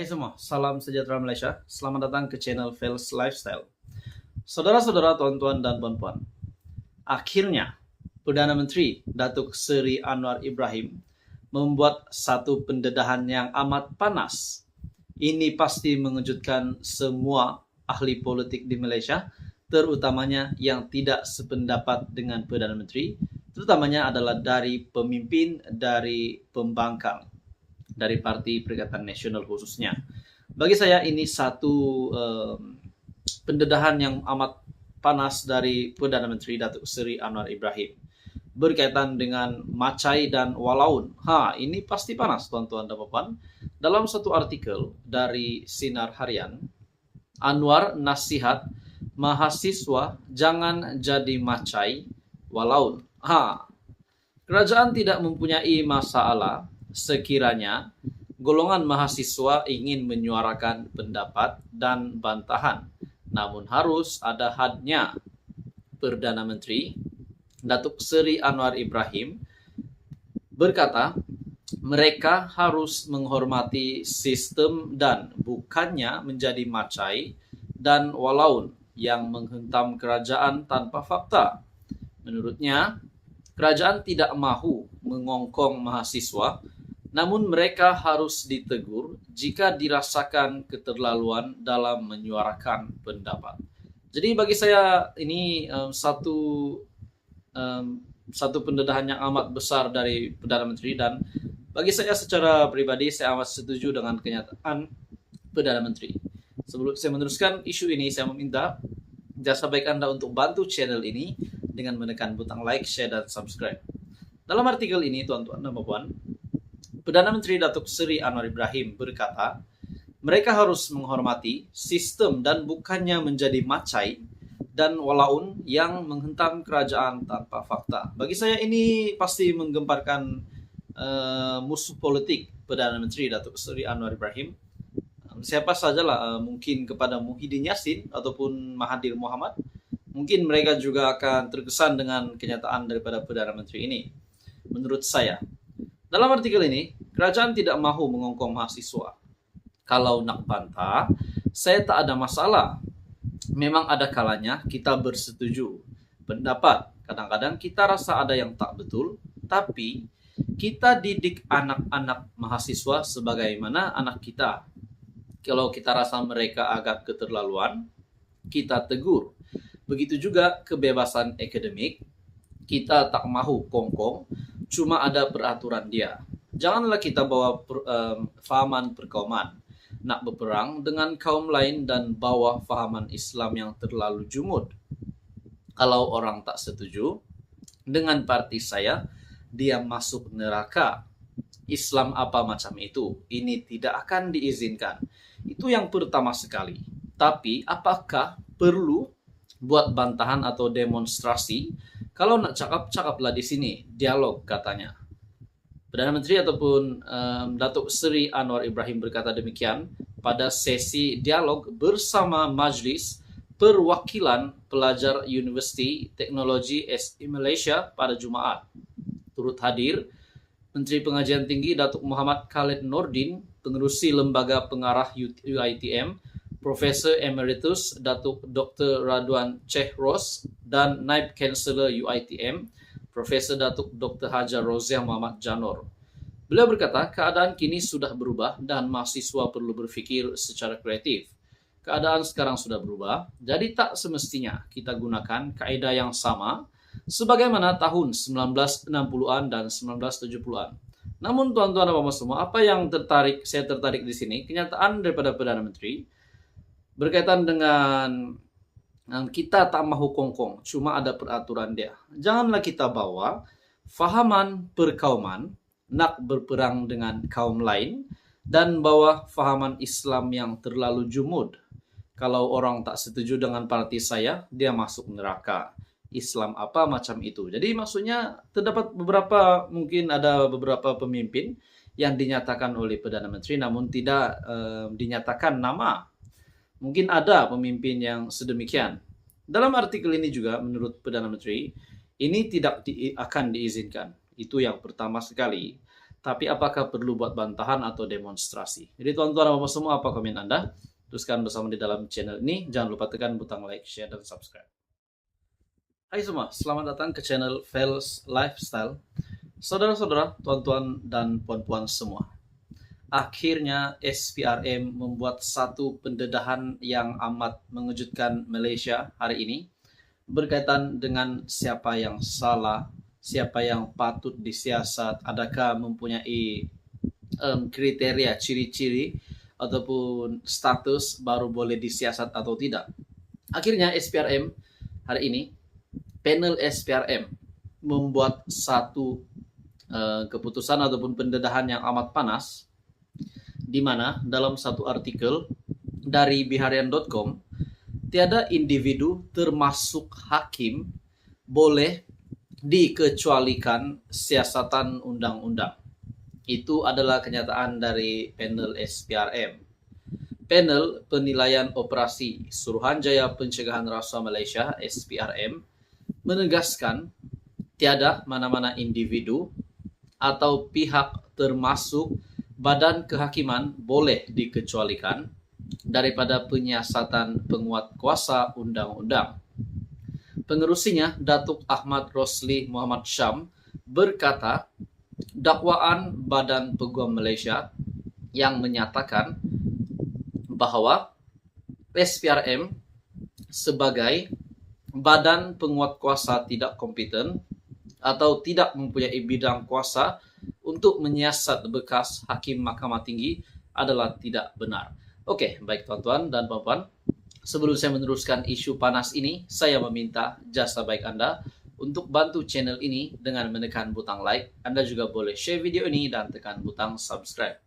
Hai semua, salam sejahtera Malaysia. Selamat datang ke channel Fels Lifestyle. Saudara-saudara, tuan-tuan dan puan-puan. Akhirnya, Perdana Menteri Datuk Seri Anwar Ibrahim membuat satu pendedahan yang amat panas. Ini pasti mengejutkan semua ahli politik di Malaysia, terutamanya yang tidak sependapat dengan Perdana Menteri, terutamanya adalah dari pemimpin dari pembangkang, dari Parti Perikatan Nasional khususnya. Bagi saya ini satu pendedahan yang amat panas dari Perdana Menteri Datuk Seri Anwar Ibrahim berkaitan dengan macai dan walaun. Ini pasti panas, tuan-tuan dan puan. Dalam satu artikel dari Sinar Harian, Anwar nasihat mahasiswa jangan jadi macai walaun. Kerajaan tidak mempunyai masalah sekiranya golongan mahasiswa ingin menyuarakan pendapat dan bantahan, namun harus ada hadnya. Perdana Menteri Datuk Seri Anwar Ibrahim berkata, mereka harus menghormati sistem dan bukannya menjadi macai dan walaun yang menghentam kerajaan tanpa fakta. Menurutnya, kerajaan tidak mahu mengongkong mahasiswa, namun mereka harus ditegur jika dirasakan keterlaluan dalam menyuarakan pendapat. Jadi bagi saya ini satu pendedahan yang amat besar dari Perdana Menteri, dan bagi saya secara pribadi saya amat setuju dengan kenyataan Perdana Menteri. Sebelum saya meneruskan isu ini, saya meminta jasa baik Anda untuk bantu channel ini dengan menekan butang like, share, dan subscribe. Dalam artikel ini, tuan-tuan dan puan, Perdana Menteri Datuk Seri Anwar Ibrahim berkata, mereka harus menghormati sistem dan bukannya menjadi macai dan walaun yang menghentam kerajaan tanpa fakta. Bagi saya ini pasti menggemparkan musuh politik Perdana Menteri Datuk Seri Anwar Ibrahim. Siapa sajalah, mungkin kepada Muhyiddin Yassin ataupun Mahathir Mohamad, mungkin mereka juga akan terkesan dengan kenyataan daripada Perdana Menteri ini. Menurut saya, dalam artikel ini, kerajaan tidak mahu mengongkong mahasiswa. Kalau nak bantah, saya tak ada masalah. Memang ada kalanya kita bersetuju pendapat. Kadang-kadang kita rasa ada yang tak betul, tapi kita didik anak-anak mahasiswa sebagaimana anak kita. Kalau kita rasa mereka agak keterlaluan, kita tegur. Begitu juga kebebasan akademik, kita tak mahu kongkong, cuma ada peraturan dia. Janganlah kita bawa fahaman perkauman, nak berperang dengan kaum lain dan bawa fahaman Islam yang terlalu jumud. Kalau orang tak setuju dengan parti saya, dia masuk neraka. Islam apa macam itu? Ini tidak akan diizinkan. Itu yang pertama sekali. Tapi apakah perlu buat bantahan atau demonstrasi? Kalau nak cakap-cakaplah di sini, dialog katanya. Perdana Menteri ataupun Datuk Seri Anwar Ibrahim berkata demikian pada sesi dialog bersama Majlis Perwakilan Pelajar Universiti Teknologi SI Malaysia pada Jumaat. Turut hadir Menteri Pengajian Tinggi Datuk Muhammad Khalid Nordin, Pengerusi Lembaga Pengarah UiTM, Profesor Emeritus Datuk Dr. Radwan Chehros, dan Naib Kansellor UiTM, Profesor Datuk Dr. Hajar Roziah Muhammad Janor. Beliau berkata, keadaan kini sudah berubah dan mahasiswa perlu berfikir secara kreatif. Keadaan sekarang sudah berubah, jadi tak semestinya kita gunakan kaedah yang sama sebagaimana tahun 1960-an dan 1970-an. Namun tuan-tuan dan puan semua, apa yang saya tertarik di sini, kenyataan daripada Perdana Menteri berkaitan dengan kita tak mahu kongkong, cuma ada peraturan dia. Janganlah kita bawa fahaman perkauman, nak berperang dengan kaum lain, dan bawa fahaman Islam yang terlalu jumud. Kalau orang tak setuju dengan parti saya, dia masuk neraka. Islam apa macam itu. Jadi maksudnya terdapat mungkin ada beberapa pemimpin yang dinyatakan oleh Perdana Menteri namun tidak dinyatakan nama. Mungkin ada pemimpin yang sedemikian. Dalam artikel ini juga menurut Perdana Menteri, ini tidak akan diizinkan. Itu yang pertama sekali. Tapi apakah perlu buat bantahan atau demonstrasi? Jadi tuan-tuan dan bapak semua, apa komen Anda? Teruskan bersama di dalam channel ini. Jangan lupa tekan butang like, share, dan subscribe. Hai semua, selamat datang ke channel Fels Lifestyle. Saudara-saudara, tuan-tuan, dan puan-puan semua. Akhirnya SPRM membuat satu pendedahan yang amat mengejutkan Malaysia hari ini berkaitan dengan siapa yang salah, siapa yang patut disiasat, adakah mempunyai kriteria, ciri-ciri ataupun status baru boleh disiasat atau tidak. Akhirnya SPRM hari ini, panel SPRM membuat satu keputusan ataupun pendedahan yang amat panas, di mana dalam satu artikel dari biharian.com, tiada individu termasuk hakim boleh dikecualikan siasatan undang-undang. Itu adalah kenyataan dari panel SPRM. Panel Penilaian Operasi Suruhanjaya Pencegahan Rasuah Malaysia SPRM menegaskan tiada mana-mana individu atau pihak termasuk badan kehakiman boleh dikecualikan daripada penyiasatan penguat kuasa undang-undang. Pengerusinya, Datuk Ahmad Rosli Muhammad Syam, berkata dakwaan Badan Peguam Malaysia yang menyatakan bahwa SPRM sebagai badan penguat kuasa tidak kompeten atau tidak mempunyai bidang kuasa untuk menyiasat bekas Hakim Mahkamah Tinggi adalah tidak benar. Oke, baik tuan-tuan dan puan-puan. Sebelum saya meneruskan isu panas ini, saya meminta jasa baik Anda untuk bantu channel ini dengan menekan butang like. Anda juga boleh share video ini dan tekan butang subscribe.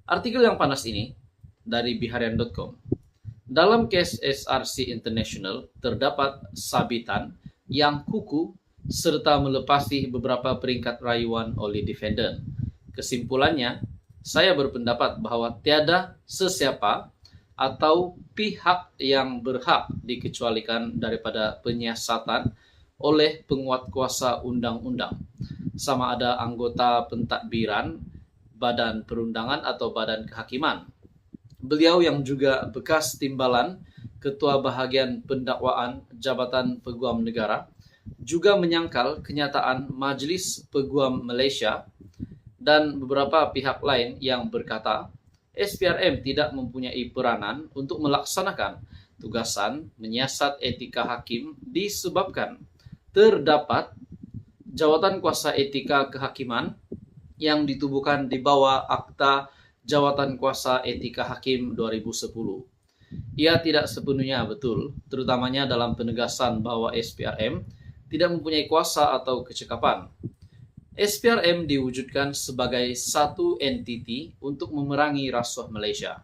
Artikel yang panas ini dari biharian.com. Dalam kes SRC International terdapat sabitan yang kukuh serta melepasi beberapa peringkat rayuan oleh defendant. Kesimpulannya, saya berpendapat bahwa tiada sesiapa atau pihak yang berhak dikecualikan daripada penyiasatan oleh penguat kuasa undang-undang, sama ada anggota pentadbiran, badan perundangan atau badan kehakiman. Beliau yang juga bekas timbalan Ketua Bahagian Pendakwaan Jabatan Peguam Negara juga menyangkal kenyataan Majlis Peguam Malaysia dan beberapa pihak lain yang berkata SPRM tidak mempunyai peranan untuk melaksanakan tugasan menyiasat etika hakim disebabkan terdapat jawatan kuasa etika kehakiman yang ditubuhkan di bawah Akta Jawatan Kuasa Etika Hakim 2010. Ia tidak sepenuhnya betul, terutamanya dalam penegasan bahwa SPRM tidak mempunyai kuasa atau kecekapan. SPRM diwujudkan sebagai satu entiti untuk memerangi rasuah Malaysia.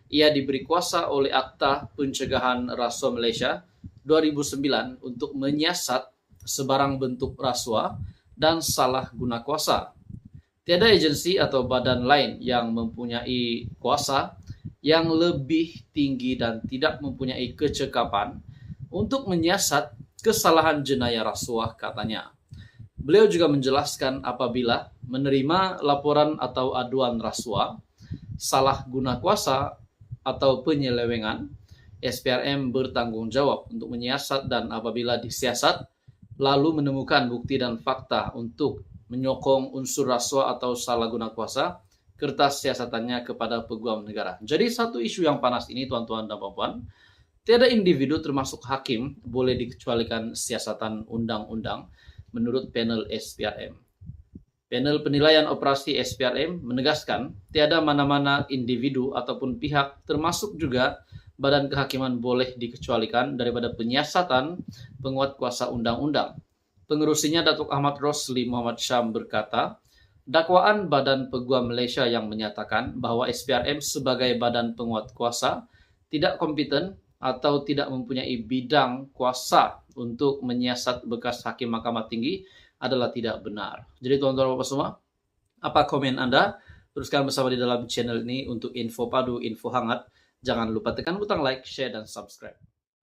Ia diberi kuasa oleh Akta Pencegahan Rasuah Malaysia 2009 untuk menyiasat sebarang bentuk rasuah dan salah guna kuasa. Tiada agensi atau badan lain yang mempunyai kuasa yang lebih tinggi dan tidak mempunyai kecekapan untuk menyiasat kesalahan jenayah rasuah, katanya. Beliau juga menjelaskan apabila menerima laporan atau aduan rasuah, salah guna kuasa atau penyelewengan, SPRM bertanggung jawab untuk menyiasat dan apabila disiasat, lalu menemukan bukti dan fakta untuk menyokong unsur rasuah atau salah guna kuasa, kertas siasatannya kepada peguam negara. Jadi satu isu yang panas ini tuan-tuan dan puan-puan, tiada individu termasuk hakim boleh dikecualikan siasatan undang-undang menurut panel SPRM. Panel Penilaian Operasi SPRM menegaskan tiada mana-mana individu ataupun pihak termasuk juga badan kehakiman boleh dikecualikan daripada penyiasatan penguat kuasa undang-undang. Pengerusinya Datuk Ahmad Rosli Muhammad Syam berkata, dakwaan Badan Peguam Malaysia yang menyatakan bahwa SPRM sebagai badan penguat kuasa tidak kompeten atau tidak mempunyai bidang kuasa untuk menyiasat bekas Hakim Mahkamah Tinggi adalah tidak benar. Jadi tuan-tuan dan puan semua, apa komen Anda? Teruskan bersama di dalam channel ini untuk info padu, info hangat. Jangan lupa tekan butang like, share, dan subscribe.